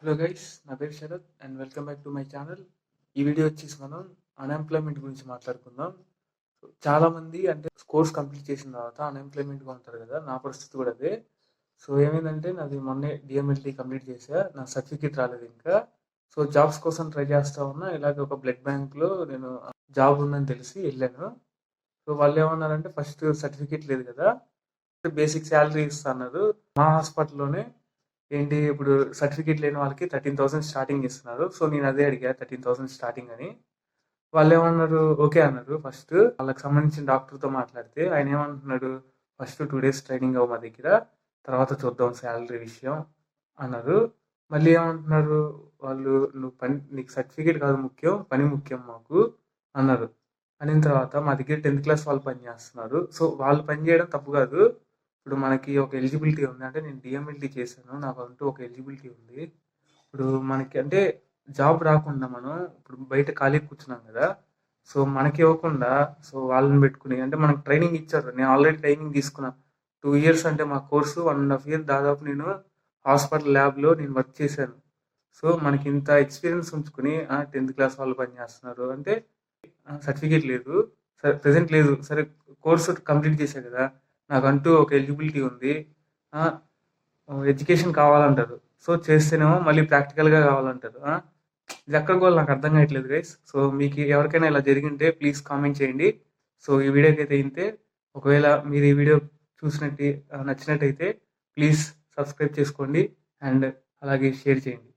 Hello guys, నా పేరు Sharath and welcome back to my channel. ఈ వీడియో వచ్చేసి మనం అన్ఎంప్లాయ్మెంట్ గురించి మాట్లాడుకుందాం. చాలామంది అంటే కోర్స్ కంప్లీట్ చేసిన తర్వాత అన్ఎంప్లాయ్మెంట్గా ఉంటారు కదా. నా పరిస్థితి కూడా అదే. సో ఏమైందంటే నాది మొన్నే డిఎంఎల్టీ కంప్లీట్ చేసా. నా సర్టిఫికేట్ రాలేదు ఇంకా. సో జాబ్స్ కోసం ట్రై చేస్తా ఉన్నా. ఇలాగ ఒక బ్లడ్ బ్యాంక్లో నేను జాబ్ ఉందని తెలిసి వెళ్ళాను. సో వాళ్ళు ఏమన్నారంటే ఫస్ట్ సర్టిఫికేట్ లేదు కదా, బేసిక్ శాలరీ ఇస్తా అన్నారు. మా హాస్పిటల్లోనే ఏంటి ఇప్పుడు సర్టిఫికేట్ లేని వాళ్ళకి 13,000 స్టార్టింగ్ ఇస్తున్నారు. సో నేను అదే అడిగా 13,000 స్టార్టింగ్ అని. వాళ్ళు ఏమన్నారు, ఓకే అన్నారు. ఫస్ట్ వాళ్ళకి సంబంధించిన డాక్టర్తో మాట్లాడితే ఆయన ఏమంటున్నాడు, ఫస్ట్ 2 days ట్రైనింగ్ అవ్వ మా దగ్గర, తర్వాత చూద్దాం శాలరీ విషయం అన్నారు. మళ్ళీ ఏమంటున్నారు వాళ్ళు, నువ్వు నీకు సర్టిఫికేట్ కాదు ముఖ్యం, పని ముఖ్యం మాకు అన్నారు. అనిన తర్వాత మా దగ్గర 10th క్లాస్ వాళ్ళు పని చేస్తున్నారు. సో వాళ్ళు పని చేయడం తప్పు కాదు. ఇప్పుడు మనకి ఒక ఎలిజిబిలిటీ ఉంది. అంటే నేను డిఎంఎల్టీ చేశాను, నాకు అంటూ ఒక ఎలిజిబిలిటీ ఉంది. ఇప్పుడు మనకి అంటే జాబ్ రాకుండా మనం ఇప్పుడు బయట ఖాళీ కూర్చున్నాం కదా. సో మనకి ఇవ్వకుండా సో వాళ్ళని పెట్టుకుని అంటే మనకు ట్రైనింగ్ ఇచ్చారు. నేను ఆల్రెడీ ట్రైనింగ్ తీసుకున్నా 2 years. అంటే మా కోర్సు 1.5 year దాదాపు నేను హాస్పిటల్ ల్యాబ్లో నేను వర్క్ చేశాను. సో మనకి ఇంత ఎక్స్పీరియన్స్ ఉంచుకుని 10th క్లాస్ వాళ్ళు పని చేస్తున్నారు అంటే సర్టిఫికేట్ లేదు, సరే ప్రెజెంట్ లేదు, సరే కోర్సు కంప్లీట్ చేశా కదా, నాకంటూ ఒక ఎలిజిబిలిటీ ఉంది, ఎడ్యుకేషన్ కావాలంటారు. సో చేస్తేనేమో మళ్ళీ ప్రాక్టికల్గా కావాలంటారు. ఇది ఎక్కడ కూడా నాకు అర్థం కావట్లేదు గైస్. సో మీకు ఎవరికైనా ఇలా జరిగింటే ప్లీజ్ కామెంట్ చేయండి. సో ఈ వీడియోకి అయితే ఇంతే. ఒకవేళ మీరు ఈ వీడియో చూసినట్టు నచ్చినట్టయితే ప్లీజ్ సబ్స్క్రైబ్ చేసుకోండి అండ్ అలాగే షేర్ చేయండి.